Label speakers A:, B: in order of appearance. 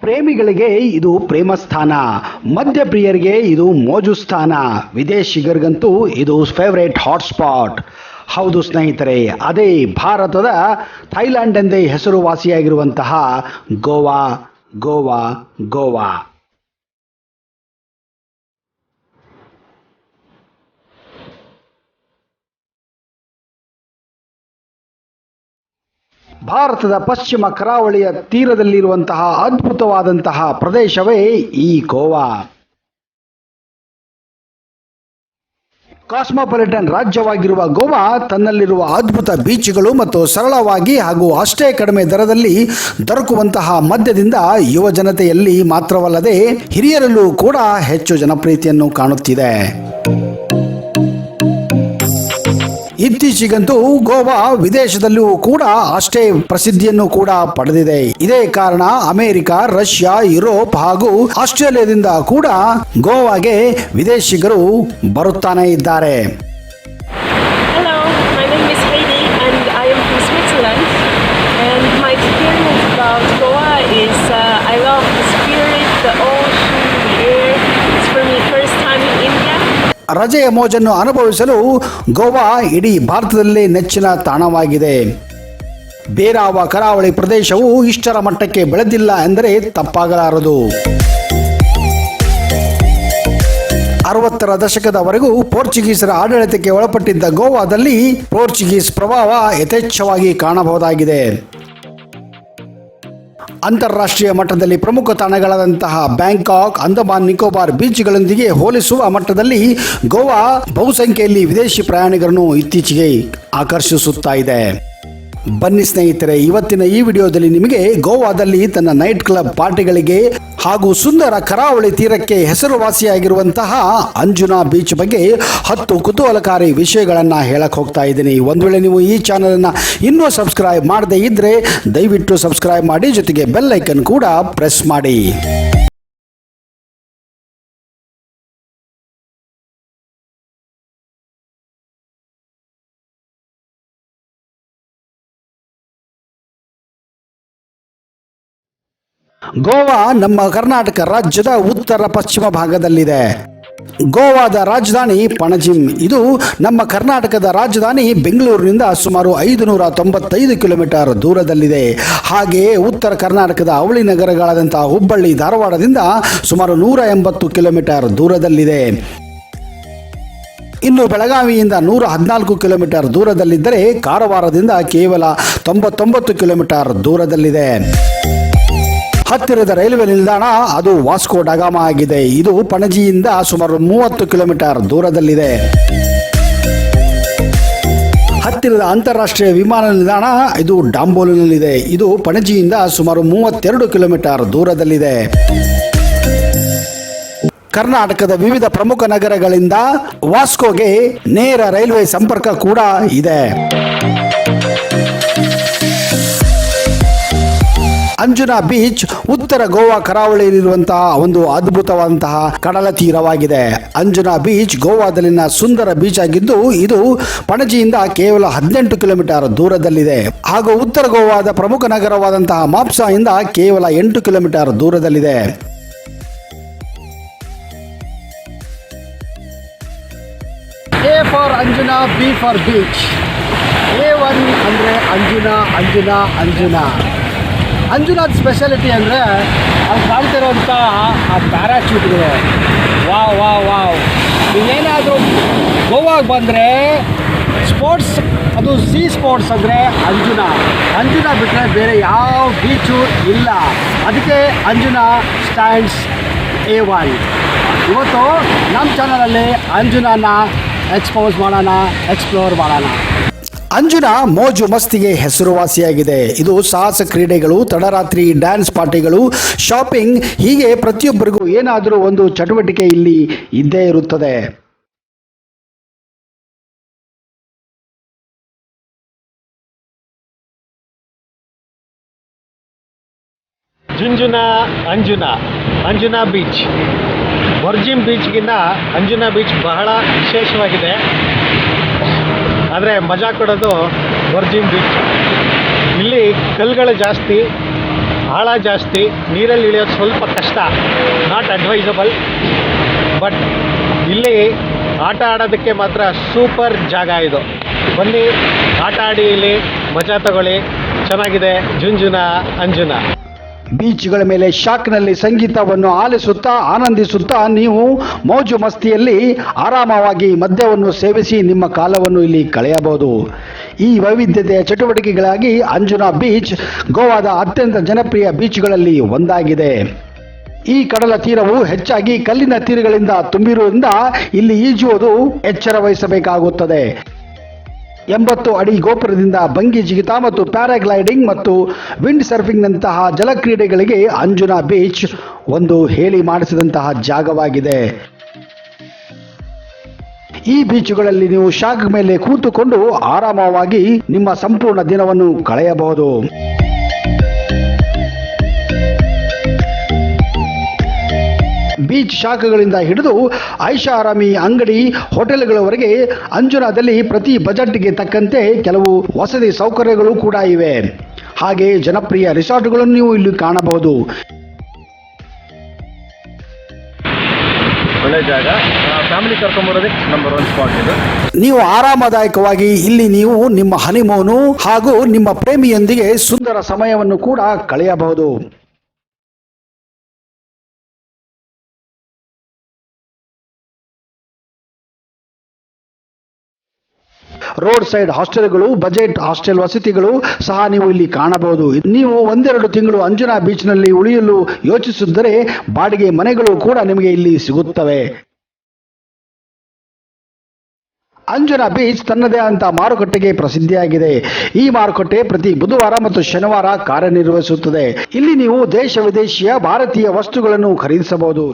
A: ಪ್ರೇಮಿಗಳಿಗೆ ಇದು ಪ್ರೇಮ ಸ್ಥಾನ, ಮದ್ಯಪ್ರಿಯರಿಗೆ ಇದು ಮೋಜು ಸ್ಥಾನ, ವಿದೇಶಿಗರಿಗಂತೂ ಇದು ಫೇವರೇಟ್ ಹಾಟ್ಸ್ಪಾಟ್. ಹೌದು ಸ್ನೇಹಿತರೆ, ಅದೇ ಭಾರತದ ಥೈಲ್ಯಾಂಡ್ ಎಂದೇ ಹೆಸರುವಾಸಿಯಾಗಿರುವಂತಹ ಗೋವಾ. ಗೋವಾ ಗೋವಾ ಭಾರತದ ಪಶ್ಚಿಮ ಕರಾವಳಿಯ ತೀರದಲ್ಲಿರುವಂತಹ ಅದ್ಭುತವಾದಂತಹ ಪ್ರದೇಶವೇ ಈ ಗೋವಾ. ಕಾಸ್ಮೋಪಾಲಿಟನ್ ರಾಜ್ಯವಾಗಿರುವ ಗೋವಾ ತನ್ನಲ್ಲಿರುವ ಅದ್ಭುತ ಬೀಚ್ಗಳು ಮತ್ತು ಸರಳವಾಗಿ ಹಾಗೂ ಅಷ್ಟೇ ಕಡಿಮೆ ದರದಲ್ಲಿ ದೊರಕುವಂತಹ ಮದ್ಯದಿಂದ ಯುವ ಜನತೆಯಲ್ಲಿ ಮಾತ್ರವಲ್ಲದೆ ಹಿರಿಯರಲ್ಲೂ ಕೂಡ ಹೆಚ್ಚು ಜನಪ್ರಿಯತೆಯನ್ನು ಕಾಣುತ್ತಿದೆ. ಇತ್ತೀಚೆಗಂತೂ ಗೋವಾ ವಿದೇಶದಲ್ಲೂ ಕೂಡ ಅಷ್ಟೇ ಪ್ರಸಿದ್ಧಿಯನ್ನು ಕೂಡ ಪಡೆದಿದೆ. ಇದೇ ಕಾರಣ ಅಮೆರಿಕ, ರಷ್ಯಾ, ಯುರೋಪ್ ಹಾಗೂ ಆಸ್ಟ್ರೇಲಿಯಾದಿಂದ ಕೂಡ ಗೋವಾಗೆ ವಿದೇಶಿಗರು ಬರುತ್ತಾನೆ ಇದ್ದಾರೆ.
B: Hello, my name is Heidi and I am from Switzerland. And my experience about Goa is I love the spirit, the ocean, the air. It's for me first time in India.
A: ರಜೆಯ ಮೋಜನ್ನು ಅನುಭವಿಸಲು ಗೋವಾ ಇಡೀ ಭಾರತದಲ್ಲೇ ನೆಚ್ಚಿನ ತಾಣವಾಗಿದೆ. ಬೇರಾವ ಕರಾವಳಿ ಪ್ರದೇಶವು ಇಷ್ಟರ ಮಟ್ಟಕ್ಕೆ ಬೆಳೆದಿಲ್ಲ ಎಂದರೆ ತಪ್ಪಾಗಲಾರದು. 60ರ ದಶಕದವರೆಗೂ ಪೋರ್ಚುಗೀಸರ ಆಡಳಿತಕ್ಕೆ ಒಳಪಟ್ಟಿದ್ದ ಗೋವಾದಲ್ಲಿ ಪೋರ್ಚುಗೀಸ್ ಪ್ರಭಾವ ಯಥೇಚ್ಛವಾಗಿ ಕಾಣಬಹುದಾಗಿದೆ. ಅಂತಾರಾಷ್ಟ್ರೀಯ ಮಟ್ಟದಲ್ಲಿ ಪ್ರಮುಖ ತಾಣಗಳಾದಂತಹ ಬ್ಯಾಂಕಾಕ್, ಅಂಡಮಾನ್ ನಿಕೋಬಾರ್ ಬೀಚ್ಗಳೊಂದಿಗೆ ಹೋಲಿಸುವ ಮಟ್ಟದಲ್ಲಿ ಗೋವಾ ಬಹುಸಂಖ್ಯೆಯಲ್ಲಿ ವಿದೇಶಿ ಪ್ರಯಾಣಿಕರನ್ನು ಇತ್ತೀಚೆಗೆ ಆಕರ್ಷಿಸುತ್ತಾ ಇದೆ. ಬನ್ನಿ ಸ್ನೇಹಿತರೆ, ಇವತ್ತಿನ ಈ ವಿಡಿಯೋದಲ್ಲಿ ನಿಮಗೆ ಗೋವಾದಲ್ಲಿ ತನ್ನ ನೈಟ್ ಕ್ಲಬ್ ಪಾರ್ಟಿಗಳಿಗೆ ಹಾಗೂ ಸುಂದರ ಕರಾವಳಿ ತೀರಕ್ಕೆ ಹೆಸರುವಾಸಿಯಾಗಿರುವಂತಹ ಅಂಜುನಾ ಬೀಚ್ ಬಗ್ಗೆ 10 ಕುತೂಹಲಕಾರಿ ವಿಷಯಗಳನ್ನು ಹೇಳಕ್ ಹೋಗ್ತಾ ಇದ್ದೀನಿ. ಒಂದು ವೇಳೆ ನೀವು ಈ ಚಾನಲನ್ನು ಇನ್ನೂ ಸಬ್ಸ್ಕ್ರೈಬ್ ಮಾಡದೇ ಇದ್ದರೆ ದಯವಿಟ್ಟು ಸಬ್ಸ್ಕ್ರೈಬ್ ಮಾಡಿ, ಜೊತೆಗೆ ಬೆಲ್ ಐಕನ್ ಕೂಡ ಪ್ರೆಸ್ ಮಾಡಿ. ಗೋವಾ ನಮ್ಮ ಕರ್ನಾಟಕ ರಾಜ್ಯದ ಉತ್ತರ ಪಶ್ಚಿಮ ಭಾಗದಲ್ಲಿದೆ. ಗೋವಾದ ರಾಜಧಾನಿ ಪಣಜಿಮ್. ಇದು ನಮ್ಮ ಕರ್ನಾಟಕದ ರಾಜಧಾನಿ ಬೆಂಗಳೂರಿನಿಂದ ಸುಮಾರು 595 ಕಿಲೋಮೀಟರ್ ದೂರದಲ್ಲಿದೆ. ಹಾಗೆಯೇ ಉತ್ತರ ಕರ್ನಾಟಕದ ಅವಳಿ ನಗರಗಳಾದಂತಹ ಹುಬ್ಬಳ್ಳಿ, ಧಾರವಾಡದಿಂದ ಸುಮಾರು 180 ಕಿಲೋಮೀಟರ್ ದೂರದಲ್ಲಿದೆ. ಇನ್ನು ಬೆಳಗಾವಿಯಿಂದ 114 ಕಿಲೋಮೀಟರ್ ದೂರದಲ್ಲಿದ್ದರೆ ಕಾರವಾರದಿಂದ ಕೇವಲ 99 ಕಿಲೋಮೀಟರ್ ದೂರದಲ್ಲಿದೆ. ಹತ್ತಿರದ ರೈಲ್ವೆ ನಿಲ್ದಾಣ ಅದು ವಾಸ್ಕೋ ಡಗಾಮ ಆಗಿದೆ. ಇದು ಪಣಜಿಯಿಂದ ಸುಮಾರು 30 ಕಿಲೋಮೀಟರ್ ದೂರದಲ್ಲಿದೆ. ಹತ್ತಿರದ ಅಂತಾರಾಷ್ಟ್ರೀಯ ವಿಮಾನ ನಿಲ್ದಾಣ ಇದು ಡಾಂಬೋಲಿನಲ್ಲಿದೆ. ಇದು ಪಣಜಿಯಿಂದ ಸುಮಾರು 32 ಕಿಲೋಮೀಟರ್ ದೂರದಲ್ಲಿದೆ. ಕರ್ನಾಟಕದ ವಿವಿಧ ಪ್ರಮುಖ ನಗರಗಳಿಂದ ವಾಸ್ಕೋಗೆ ನೇರ ರೈಲ್ವೆ ಸಂಪರ್ಕ ಕೂಡ ಇದೆ. ಅಂಜುನಾ ಬೀಚ್ ಉತ್ತರ ಗೋವಾ ಕರಾವಳಿಯಲ್ಲಿರುವಂತಹ ಒಂದು ಅದ್ಭುತವಾದಂತಹ ಕಡಲ ತೀರವಾಗಿದೆ. ಅಂಜುನಾ ಬೀಚ್ ಗೋವಾದಲ್ಲಿನ ಸುಂದರ ಬೀಚ್ ಆಗಿದ್ದು ಇದು ಪಣಜಿಯಿಂದ ಕೇವಲ 18 ಕಿಲೋಮೀಟರ್ ದೂರದಲ್ಲಿದೆ. ಹಾಗೂ ಉತ್ತರ ಗೋವಾದ ಪ್ರಮುಖ ನಗರವಾದಂತಹ ಮಾಪ್ಸಾ ಇಂದ ಕೇವಲ 8 ಕಿಲೋಮೀಟರ್ ದೂರದಲ್ಲಿದೆ. A for Anjuna, B for beach. A1 ಅಂದರೆ ಅಂಜುನಾ. ಅಂಜುನಾದ ಸ್ಪೆಷಾಲಿಟಿ ಅಂದರೆ ಅಲ್ಲಿ ಕಾಣ್ತಿರೋಂಥ ಆ ಪ್ಯಾರಾಚೂಟ್ಗಳು. ವಾವ್. ಇನ್ನೇನಾದರೂ ಗೋವಾಗೆ ಬಂದರೆ ಸ್ಪೋರ್ಟ್ಸ್, ಅದು ಸೀ ಸ್ಪೋರ್ಟ್ಸ್ ಅಂದರೆ ಅಂಜುನಾ ಬಿಟ್ಟರೆ ಬೇರೆ ಯಾವ ಬೀಚು ಇಲ್ಲ. ಅದಕ್ಕೆ ಅಂಜುನಾ ಸ್ಟ್ಯಾಂಡ್ಸ್ A1. ಇವತ್ತು ನಮ್ಮ ಚಾನಲಲ್ಲಿ ಅಂಜುನಾನ ಎಕ್ಸ್ಪ್ಲೋರ್ ಮಾಡೋಣ. ಅಂಜುನಾ ಮೋಜು ಮಸ್ತಿಗೆ ಹೆಸರುವಾಸಿಯಾಗಿದೆ. ಇದು ಸಾಹಸ ಕ್ರೀಡೆಗಳು, ತಡರಾತ್ರಿ ಡ್ಯಾನ್ಸ್ ಪಾರ್ಟಿಗಳು, ಶಾಪಿಂಗ್, ಹೀಗೆ ಪ್ರತಿಯೊಬ್ಬರಿಗೂ ಏನಾದರೂ ಒಂದು ಚಟುವಟಿಕೆ ಇಲ್ಲಿ ಇದ್ದೇ ಇರುತ್ತದೆ.
C: Anjuna beach Virgin ಬೀಚ್ಗಿಂತ Anjuna beach ಬಹಳ ವಿಶೇಷವಾಗಿದೆ. ಆದರೆ ಮಜಾ ಕೊಡೋದು ವರ್ಜಿನ್ ಬೀಚ್. ಇಲ್ಲಿ ಕಲ್ಲುಗಳು ಜಾಸ್ತಿ, ಆಳ ಜಾಸ್ತಿ, ನೀರಲ್ಲಿ ಇಳಿಯೋದು ಸ್ವಲ್ಪ ಕಷ್ಟ, ನಾಟ್ ಅಡ್ವೈಸಬಲ್. ಬಟ್ ಇಲ್ಲಿ ಆಟ ಆಡೋದಕ್ಕೆ ಮಾತ್ರ ಸೂಪರ್ ಜಾಗ ಇದು. ಬನ್ನಿ ಆಟ ಆಡಿ, ಇಲ್ಲಿ ಮಜಾ ತಗೊಳ್ಳಿ, ಚೆನ್ನಾಗಿದೆ ಜುಂಜುನ ಅಂಜುನ.
A: ಬೀಚ್ಗಳ ಮೇಲೆ ಶಾಕ್ನಲ್ಲಿ ಸಂಗೀತವನ್ನು ಆಲಿಸುತ್ತಾ ಆನಂದಿಸುತ್ತಾ ನೀವು ಮೌಜು ಮಸ್ತಿಯಲ್ಲಿ ಆರಾಮವಾಗಿ ಮದ್ಯವನ್ನು ಸೇವಿಸಿ ನಿಮ್ಮ ಕಾಲವನ್ನು ಇಲ್ಲಿ ಕಳೆಯಬಹುದು. ಈ ವೈವಿಧ್ಯತೆಯ ಚಟುವಟಿಕೆಗಳಾಗಿ ಅಂಜುನಾ ಬೀಚ್ ಗೋವಾದ ಅತ್ಯಂತ ಜನಪ್ರಿಯ ಬೀಚ್ಗಳಲ್ಲಿ ಒಂದಾಗಿದೆ. ಈ ಕಡಲ ತೀರವು ಹೆಚ್ಚಾಗಿ ಕಲ್ಲಿನ ತೀರಗಳಿಂದ ತುಂಬಿರುವುದರಿಂದ ಇಲ್ಲಿ ಈಜುವುದು ಎಚ್ಚರ ವಹಿಸಬೇಕಾಗುತ್ತದೆ. 80 ಅಡಿ ಗೋಪುರದಿಂದ ಬಂಗಿ ಜಿಗಿತ ಮತ್ತು ಪ್ಯಾರಾಗ್ಲೈಡಿಂಗ್ ಮತ್ತು ವಿಂಡ್ ಸರ್ಫಿಂಗ್ನಂತಹ ಜಲಕ್ರೀಡೆಗಳಿಗೆ ಅಂಜುನಾ ಬೀಚ್ ಒಂದು ಹೇಳಿ ಮಾಡಿಸಿದಂತಹ ಜಾಗವಾಗಿದೆ. ಈ ಬೀಚುಗಳಲ್ಲಿ ನೀವು ಶಾಕ್ ಮೇಲೆ ಕೂತುಕೊಂಡು ಆರಾಮವಾಗಿ ನಿಮ್ಮ ಸಂಪೂರ್ಣ ದಿನವನ್ನು ಕಳೆಯಬಹುದು. ಬೀಚ್ ಶಾಖಗಳಿಂದ ಹಿಡಿದು ಐಷಾರಾಮಿ ಅಂಗಡಿ ಹೋಟೆಲ್ಗಳವರೆಗೆ ಅಂಜುನಾದಲ್ಲಿ ಪ್ರತಿ ಬಜೆಟ್ಗೆ ತಕ್ಕಂತೆ ಕೆಲವು ವಸತಿ ಸೌಕರ್ಯಗಳು ಕೂಡ ಇವೆ. ಹಾಗೆ ಜನಪ್ರಿಯ ರಿಸಾರ್ಟ್ಗಳನ್ನು ನೀವು ಇಲ್ಲಿ ಕಾಣಬಹುದು.
D: ಒಳ್ಳೆ ಜಾಗ, ಫ್ಯಾಮಿಲಿ ಕರ್ಕೊಂಬರೋದಕ್ಕೆ ನಂಬರ್ 1 ಸ್ಪಾಟ್ ಇದು.
A: ನೀವು ಆರಾಮದಾಯಕವಾಗಿ ಇಲ್ಲಿ ನೀವು ನಿಮ್ಮ ಹನಿಮೂನು ಹಾಗೂ ನಿಮ್ಮ ಪ್ರೇಮಿಯೊಂದಿಗೆ ಸುಂದರ ಸಮಯವನ್ನು ಕೂಡ ಕಳೆಯಬಹುದು. ರೋಡ್ ಸೈಡ್ ಹಾಸ್ಟೆಲ್ಗಳು, ಬಜೆಟ್ ಹಾಸ್ಟೆಲ್ ವಸತಿಗಳು ಸಹ ನೀವು ಇಲ್ಲಿ ಕಾಣಬಹುದು. ನೀವು 1-2 ತಿಂಗಳು ಅಂಜುನಾ ಬೀಚ್ನಲ್ಲಿ ಉಳಿಯಲು ಯೋಚಿಸಿದ್ದರೆ ಬಾಡಿಗೆ ಮನೆಗಳು ಕೂಡ ನಿಮಗೆ ಇಲ್ಲಿ ಸಿಗುತ್ತವೆ. ಅಂಜುನಾ ಬೀಚ್ ತನ್ನದೇ ಆದಂಥ ಮಾರುಕಟ್ಟೆಗೆ ಪ್ರಸಿದ್ಧಿಯಾಗಿದೆ. ಈ ಮಾರುಕಟ್ಟೆ ಪ್ರತಿ ಬುಧವಾರ ಮತ್ತು ಶನಿವಾರ ಕಾರ್ಯನಿರ್ವಹಿಸುತ್ತದೆ. ಇಲ್ಲಿ ನೀವು ದೇಶ ವಿದೇಶಿಯ ಭಾರತೀಯ ವಸ್ತುಗಳನ್ನು ಖರೀದಿಸಬಹುದು.